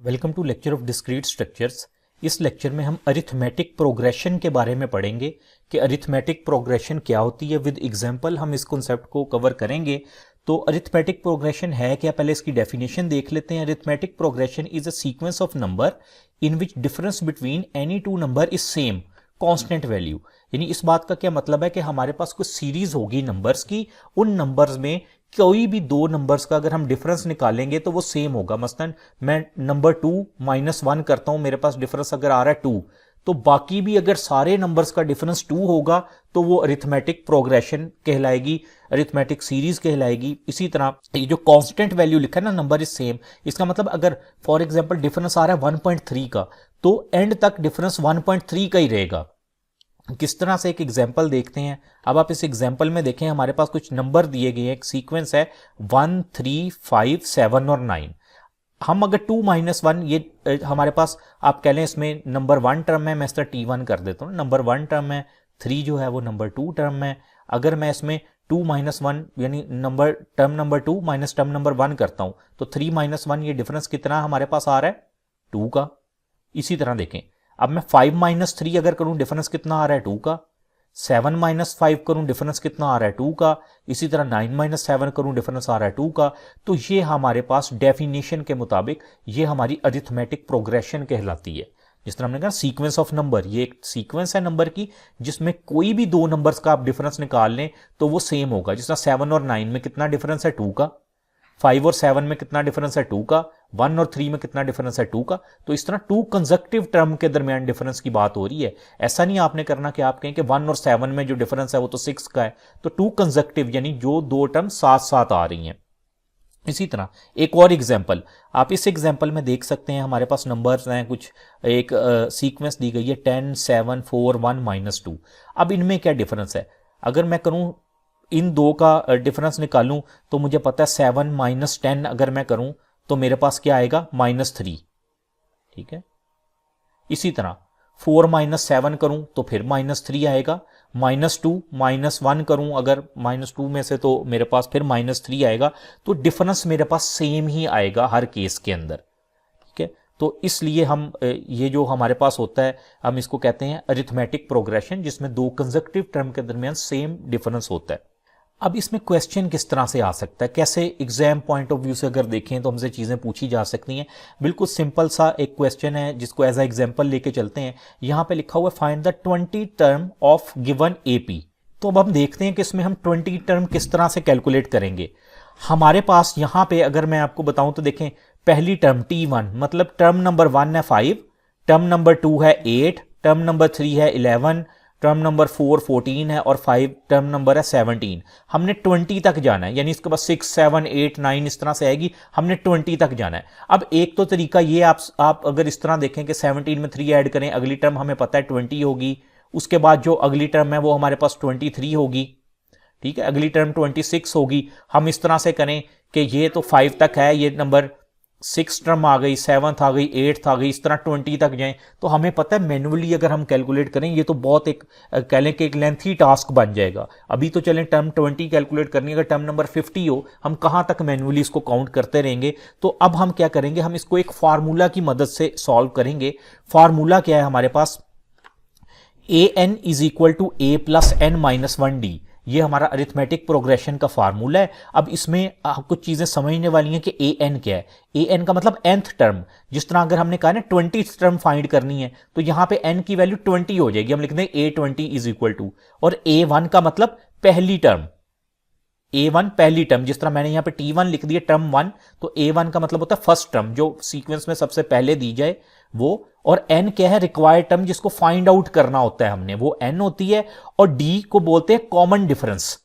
Welcome to lecture of discrete structures. इस lecture में हम अरिथमेटिक प्रोग्रेशन के बारे में पढ़ेंगे कि अरिथमेटिक प्रोग्रेशन क्या होती है। विद एग्जांपल हम इस कॉन्सेप्ट को कवर करेंगे। तो अरिथमेटिक प्रोग्रेशन है क्या, पहले इसकी डेफिनेशन देख लेते हैं। Arithmetic progression is a sequence of number in which difference between any two number is same constant value. यानी इस बात का क्या मतलब है कि हमारे पास कुछ सीरीज होगी नंबर्स की, उन नंबर्स में कोई भी दो नंबर्स का अगर हम डिफरेंस निकालेंगे तो वो सेम होगा। मसलन मैं नंबर 2 -1 करता हूं, मेरे पास डिफरेंस अगर आ रहा है 2, तो बाकी भी अगर सारे नंबर्स का डिफरेंस 2 होगा तो वो अरिथमेटिक प्रोग्रेशन कहलाएगी, अरिथमेटिक सीरीज कहलाएगी। इसी तरह ये जो कांस्टेंट वैल्यू लिखा है ना, नंबर इज सेम, इसका मतलब अगर फॉर एग्जांपल डिफरेंस आ रहा है 1.3 का, तो एंड तक डिफरेंस 1.3 का ही रहेगा। किस तरह से, एक एग्जाम्पल देखते हैं। अब आप इस एग्जाम्पल में देखें, हमारे पास कुछ नंबर दिए गए हैं, एक सीक्वेंस है 1, 3, 5, 7 और 9। हम अगर 2 - 1, ये हमारे पास आप कह लें इसमें नंबर 1 टर्म है, मैं इस तरह T1 कर देता हूँ, नंबर 1 टर्म है, 3 जो है वो नंबर 2 टर्म है। अगर मैं इसमें 2 - 1 यानी term number 2 minus term number 1 करता हूं, तो 3 - 1 ये डिफरेंस कितना हमारे पास आ रहा है 2 का। इसी तरह देखें, अब मैं 5 - 3 अगर करूं, डिफरेंस कितना आ रहा है 2 का। 7 - 5 करूं, डिफरेंस कितना आ रहा है 2 का। इसी तरह 9 - 7 करूं, डिफरेंस आ रहा है 2 का। तो ये हमारे पास डेफिनेशन के मुताबिक ये हमारी अरिथमेटिक प्रोग्रेशन कहलाती है। जिस तरह हमने कहा सीक्वेंस ऑफ नंबर, ये एक सीक्वेंस है नंबर की जिसमें कोई भी दो नंबर्स का आप डिफरेंस निकाल लें तो वो सेम होगा। जिस तरह 7 और 9 में कितना डिफरेंस है 2 का, 5 और 7 में कितना डिफरेंस है 2 का, 1 और 3 में कितना डिफरेंस है 2 का। तो इस तरह 2 कंसेक्टिव टर्म के दरमियान डिफरेंस की बात हो रही है। ऐसा नहीं आपने करना कि आप कहें कि 1 और 7 में जो डिफरेंस है वो तो 6 का है। तो 2 कंसेक्टिव यानी जो दो टर्म साथ साथ आ रही हैं। इसी तरह एक और एग्जाम्पल, आप इस एग्जाम्पल में देख सकते हैं, हमारे पास नंबर्स हैं कुछ, एक सीक्वेंस दी गई है 10, 7, 4, 1, -2। अब इनमें क्या डिफरेंस है, अगर मैं करूं इन दो का डिफरेंस निकालूं तो मुझे पता है 7 - 10 अगर मैं करूं तो मेरे पास क्या आएगा -3। ठीक है। इसी तरह 4 - 7 करूं तो फिर -3 आएगा। -2 - 1 करूं अगर -2 में से, तो मेरे पास फिर -3 आएगा। तो डिफरेंस मेरे पास सेम ही आएगा हर केस के अंदर। ठीक है। तो इसलिए हम ये जो हमारे पास होता है, हम इसको कहते हैं अरिथमेटिक प्रोग्रेशन, जिसमें दो कंसेक्टिव टर्म के दरमियान सेम डिफरेंस होता है। अब इसमें क्वेश्चन किस तरह से आ सकता है, कैसे एग्जाम पॉइंट ऑफ व्यू से अगर देखें तो हमसे चीज़ें पूछी जा सकती हैं। बिल्कुल सिंपल सा एक क्वेश्चन है जिसको एज अ एग्जांपल लेके चलते हैं। यहाँ पे लिखा हुआ है find the 20 term of given AP. तो अब हम देखते हैं कि इसमें हम 20 टर्म किस तरह से कैलकुलेट करेंगे। हमारे पास यहाँ पे अगर मैं आपको बताऊं तो देखें, पहली टर्म T1 मतलब टर्म नंबर 1 है 5, टर्म नंबर 2 है 8, टर्म नंबर 3 है 11, टर्म नंबर 4 14 है और 5 टर्म नंबर है 17। हमने 20 तक जाना है, यानी इसके बाद 6, 7, 8, 9 इस तरह से आएगी, हमने 20 तक जाना है। अब एक तो तरीका ये, आप अगर इस तरह देखें कि 17 में 3 ऐड करें, अगली टर्म हमें पता है 20 होगी, उसके बाद जो अगली टर्म है वो हमारे पास 23 होगी। ठीक है, अगली टर्म 26 होगी। हम इस तरह से करें कि ये तो 5 तक है, ये नंबर 6 टर्म आ गई, 7th आ गई, 8th आ गई, इस तरह 20 तक जाएं। तो हमें पता है मैन्युअली अगर हम कैलकुलेट करें ये तो बहुत एक कह लें कि एक लेंथी टास्क बन जाएगा। अभी तो चलें टर्म 20 कैलकुलेट करनी, अगर टर्म नंबर 50 हो, हम कहाँ तक मैन्युअली इसको काउंट करते रहेंगे। तो अब हम क्या करेंगे, हम इसको एक फार्मूला की मदद से सॉल्व करेंगे। फार्मूला क्या है हमारे पास, an is equal to a plus n -1d। ये हमारा अरिथमेटिक प्रोग्रेशन का फार्मूला है। अब इसमें कुछ चीजें समझने वाली हैं कि an क्या है। an का मतलब nth टर्म। जिस तरह अगर हमने कहा ना 20th टर्म फाइंड करनी है, तो यहां पे n की वैल्यू 20 हो जाएगी, हम लिख दें a20 इज इक्वल टू, और a1 का मतलब पहली टर्म, A1 पहली टर्म। जिस तरह मैंने यहां पे T1 लिख दिया टर्म 1, तो A1 का मतलब होता है फर्स्ट टर्म जो सीक्वेंस में सबसे पहले दी जाए वो। और n क्या है, रिक्वायर्ड टर्म जिसको फाइंड आउट करना होता है हमने, वो n होती है। और d को बोलते हैं कॉमन डिफरेंस।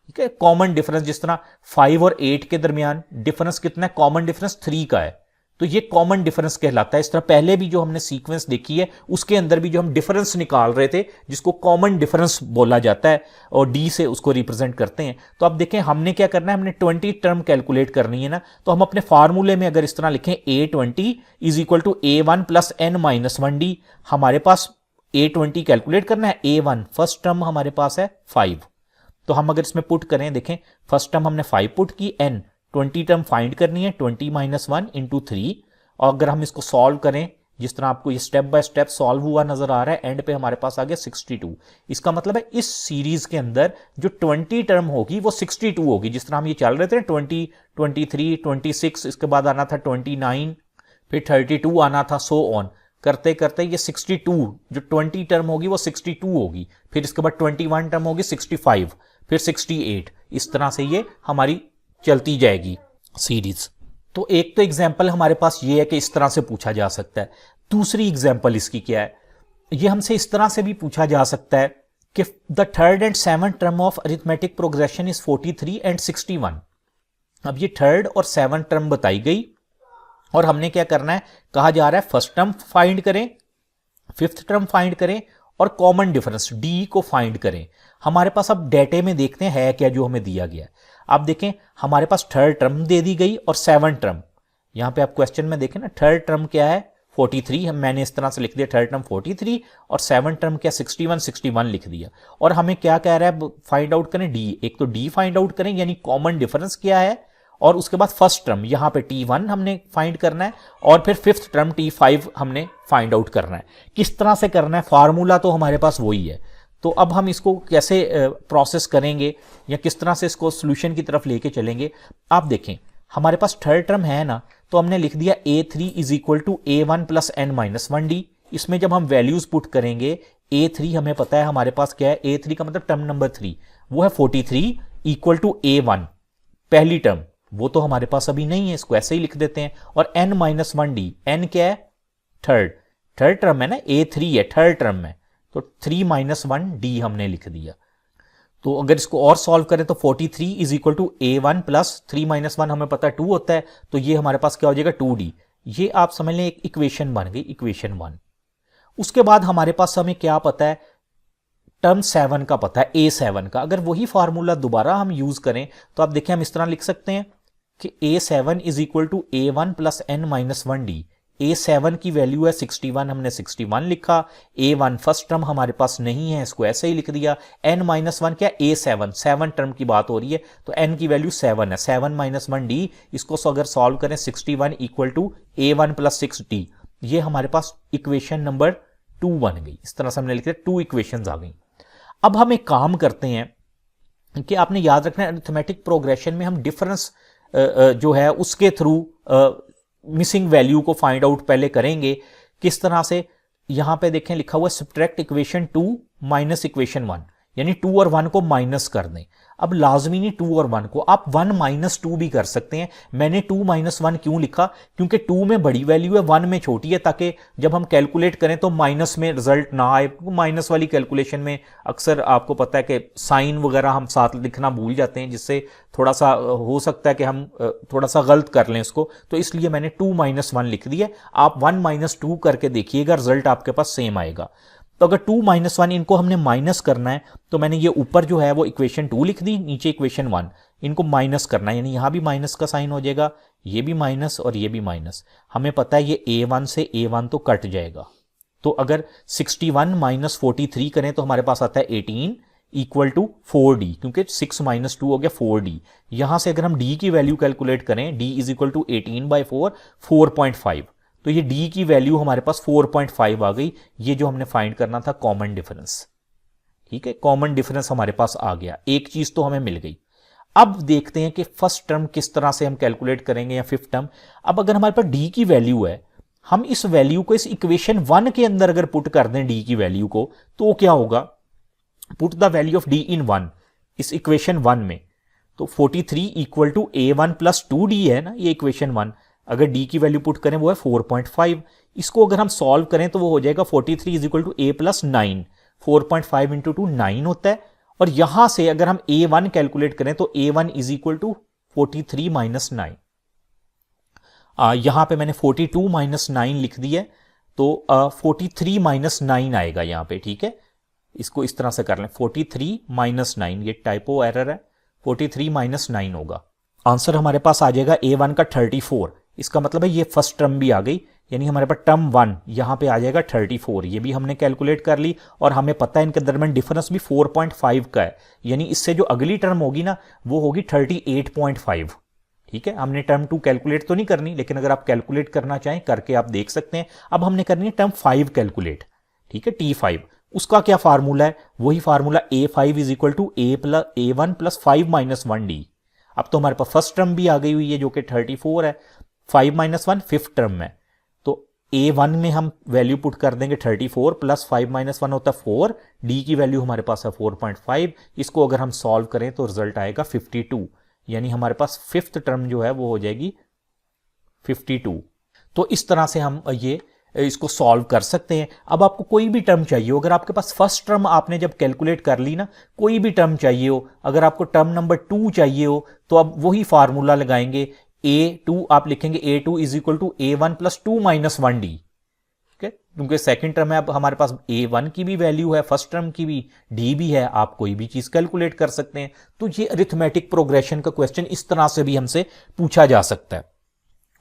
ठीक है, कॉमन डिफरेंस, जिस तरह 5 और 8 के दरमियान डिफरेंस कितना है, कॉमन डिफरेंस 3 का है, तो ये कॉमन डिफरेंस कहलाता है। इस तरह पहले भी जो हमने सीक्वेंस देखी है उसके अंदर भी जो हम डिफरेंस निकाल रहे थे जिसको कॉमन डिफरेंस बोला जाता है, और डी से उसको रिप्रेजेंट करते हैं। तो अब देखें हमने क्या करना है, हमने 20 टर्म कैलकुलेट करनी है ना। तो हम अपने फार्मूले में अगर इस तरह लिखें a20 is equal to a1 plus n -1d, हमारे पास a20 कैलकुलेट करना है। a1 फर्स्ट टर्म हमारे पास है 5, तो हम अगर इसमें पुट करें, देखें फर्स्ट टर्म हमने 5 पुट की, n 20 टर्म फाइंड करनी है, 20 - 1 इंटू 3, और अगर हम इसको सॉल्व करें, जिस तरह आपको ये स्टेप बाय स्टेप सॉल्व हुआ नजर आ रहा है, एंड पे हमारे पास आ गया 62। इसका मतलब है इस सीरीज के अंदर जो 20 टर्म होगी वो 62 होगी। जिस तरह हम ये चल रहे थे 20, 23, 26, इसके बाद आना था 29, फिर 32 आना था, सो ऑन करते करते ये 62 जो 20 टर्म होगी वो 62 होगी, फिर इसके बाद 21 टर्म होगी 65, फिर 68, इस तरह से ये हमारी चलती जाएगी सीरीज। तो एक तो एग्जाम्पल हमारे पास ये है कि इस तरह से पूछा जा सकता है। दूसरी एग्जाम्पल इसकी क्या है, ये हमसे इस तरह से भी पूछा जा सकता है कि the third and seventh term of arithmetic progression is 43 and 61। अब ये थर्ड और सेवंथ टर्म बताई गई और हमने क्या करना है, कहा जा रहा है फर्स्ट टर्म फाइंड करें, फिफ्थ टर्म फाइंड करें और कॉमन डिफरेंस डी को फाइंड करें। हमारे पास अब डेटे में देखते हैं है क्या जो हमें दिया गया है। आप देखें हमारे पास थर्ड टर्म दे दी गई और सेवन टर्म, यहां पे आप क्वेश्चन में देखें ना, थर्ड टर्म क्या है 43, हम मैंने इस तरह से लिख दिया थर्ड टर्म 43 और सेवन टर्म क्या 61 लिख दिया। और हमें क्या कह रहा है फाइंड आउट करें डी, एक तो डी फाइंड आउट करें यानी कॉमन डिफरेंस क्या है, और उसके बाद फर्स्ट टर्म यहां पे T1 हमने फाइंड करना है और फिर फिफ्थ टर्म T5 हमने फाइंड आउट करना है। किस तरह से करना है, फार्मूला तो हमारे पास वही है। तो अब हम इसको कैसे प्रोसेस करेंगे या किस तरह से इसको सॉल्यूशन की तरफ लेके चलेंगे। आप देखें हमारे पास थर्ड टर्म है ना, तो हमने लिख दिया A3 is equal to A1 plus n-1d। इसमें जब हम वैल्यूज पुट करेंगे, A3 हमें पता है हमारे पास क्या है, A3 का मतलब टर्म नंबर 3 वो है 43 इक्वल टू A1 पहली टर्म, वो तो हमारे पास अभी नहीं है, इसको ऐसे ही लिख देते हैं। और n-1d, n क्या है थर्ड टर्म है ना, A3 है थर्ड टर्म में, तो 3-1d हमने लिख दिया। तो अगर इसको और सॉल्व करें तो 43 is equal to A1 plus 3-1 हमें पता है 2 होता है, तो ये हमारे पास क्या हो जाएगा 2d। ये आप समझ लें एक इक्वेशन बन गई, इक्वेशन 1। उसके बाद हमारे पास हमें क्या पता है, टर्म 7 का पता है, A7 का। अगर वही फार्मूला दोबारा हम यूज करें तो आप देखें हम इस तरह लिख सकते हैं कि A7 is equal to A1 plus n-1d। A7 की वैल्यू है 61, हमने 61 लिखा। A1 फर्स्ट टर्म हमारे पास नहीं है, इसको ऐसे ही लिख दिया। n-1 क्या, A7 7 टर्म की बात हो रही है, तो n की वैल्यू 7 है, 7-1d। इसको अगर सॉल्व करें 61 equal to A1 plus 6d, ये हमारे पास इक्वेशन नंबर 2 बन गई। इस तरह से हमने लिख दिया, 2 इक्वेशंस आ गई। अब हम एक काम करते हैं कि आपने याद रखना है अरिथमेटिक प्रोग्रेशन में हम डिफरेंस जो है उसके थ्रू मिसिंग वैल्यू को फाइंड आउट पहले करेंगे। किस तरह से, यहां पे देखें लिखा हुआ सब्ट्रैक्ट इक्वेशन 2 माइनस इक्वेशन 1, यानी 2 और 1 को माइनस कर दें। अब लाजमी नहीं 2 और 1 को, आप 1-2 भी कर सकते हैं। मैंने 2-1 क्यों लिखा, क्योंकि 2 में बड़ी वैल्यू है, 1 में छोटी है, ताकि जब हम कैलकुलेट करें तो माइनस में रिजल्ट ना आए। माइनस वाली कैलकुलेशन में अक्सर आपको पता है कि साइन वगैरह हम साथ लिखना भूल जाते हैं, जिससे थोड़ा सा हो सकता है कि हम थोड़ा सा गलत कर लें इसको, तो इसलिए मैंने 2-1 लिख दिया। आप 1-2 करके देखिएगा, रिजल्ट आपके पास सेम आएगा। तो अगर 2-1 इनको हमने माइनस करना है, तो मैंने ये ऊपर जो है वो इक्वेशन 2 लिख दी, नीचे इक्वेशन 1, इनको माइनस करना है, यानी यहां भी माइनस का साइन हो जाएगा, ये भी माइनस और ये भी माइनस। हमें पता है ये A1 से A1 तो कट जाएगा। तो अगर 61 माइनस 43 करें तो हमारे पास आता है 18 इक्वल टू 4d, क्योंकि 6-2 हो गया 4d। यहां से अगर हम d की वैल्यू कैलकुलेट करें, d इज इक्वल टू 18/4, 4.5, तो ये d की वैल्यू हमारे पास 4.5 आ गई। ये जो हमने फाइंड करना था कॉमन डिफरेंस, ठीक है, कॉमन डिफरेंस हमारे पास आ गया, एक चीज तो हमें मिल गई। अब देखते हैं कि फर्स्ट टर्म किस तरह से हम कैलकुलेट करेंगे या फिफ्थ टर्म। अब अगर हमारे पास d की वैल्यू है, हम इस वैल्यू को इस इक्वेशन 1 के अंदर अगर पुट कर दें d की वैल्यू को, तो क्या होगा, put the value of d इन 1 इस इक्वेशन 1 में, तो 43 equal to A1 plus 2d है ना, ये इक्वेशन 1। अगर d की वैल्यू पुट करें वो है 4.5, इसको अगर हम सॉल्व करें तो वो हो जाएगा 43 is equal to A plus 9, 4.5 into 2 9 होता है। और यहां से अगर हम A1 कैलकुलेट करें तो A1 is equal to 43 minus 9, यहां पे मैंने 42 माइनस 9 लिख दिया, तो 43 माइनस 9 आएगा यहां पे, ठीक है। इसको इस तरह से कर लें, 43 माइनस 9, ये टाइपो एरर है, 43 माइनस 9 होगा। आंसर हमारे पास आ जाएगा A1 का 34। इसका मतलब है ये फर्स्ट टर्म भी आ गई, यानी हमारे पास टर्म 1 यहां पे आ जाएगा 34। ये भी हमने कैलकुलेट कर ली और हमें पता है इनके दरमियान डिफरेंस भी 4.5 का है, यानी इससे जो अगली टर्म होगी ना वो होगी 38.5, ठीक है, हमने टर्म 2 कैलकुलेट तो नहीं करनी, लेकिन अगर आप कैलकुलेट करना चाहें करके आप देख सकते हैं। अब हमने करनी है टर्म 5 कैलकुलेट, ठीक है, T5। उसका क्या फार्मूला है, वही formula A5 is equal to A1 plus 5 minus 1D। अब तो हमारे पास फर्स्ट टर्म भी आ गई हुई है जो कि 34 है, 5 माइनस 1 फिफ्थ टर्म में, तो A1 में हम वैल्यू पुट कर देंगे 34 प्लस 5 माइनस 1 होता है 4, D की वैल्यू हमारे पास है 4.5। इसको अगर हम सॉल्व करें तो रिजल्ट आएगा 52, यानी हमारे पास फिफ्थ टर्म जो है वो हो जाएगी 52। तो इस तरह से हम ये इसको सॉल्व कर सकते हैं। अब आपको कोई भी टर्म चाहिए हो, अगर आपके पास फर्स्ट टर्म आपने जब कैलकुलेट कर ली ना, कोई भी टर्म चाहिए हो, अगर आपको टर्म नंबर 2 चाहिए हो तो अब वही फार्मूला लगाएंगे, A2 आप लिखेंगे A2 is equal to A1 plus 2 minus 1D, क्योंकि सेकंड टर्म है, अब हमारे पास A1 की भी वैल्यू है, फर्स्ट टर्म की भी, D भी है, आप कोई भी चीज कैलकुलेट कर सकते हैं। तो ये अरिथमेटिक प्रोग्रेशन का क्वेश्चन इस तरह से भी हमसे पूछा जा सकता है।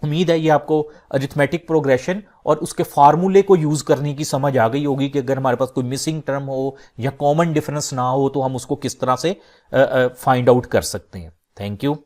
उम्मीद है ये आपको अरिथमेटिक प्रोग्रेशन और उसके फार्मूले को यूज करने की समझ आ गई होगी कि अगर हमारे पास कोई मिसिंग टर्म हो या कॉमन डिफरेंस ना हो तो हम उसको किस तरह से फाइंड आउट कर सकते हैं। Thank you.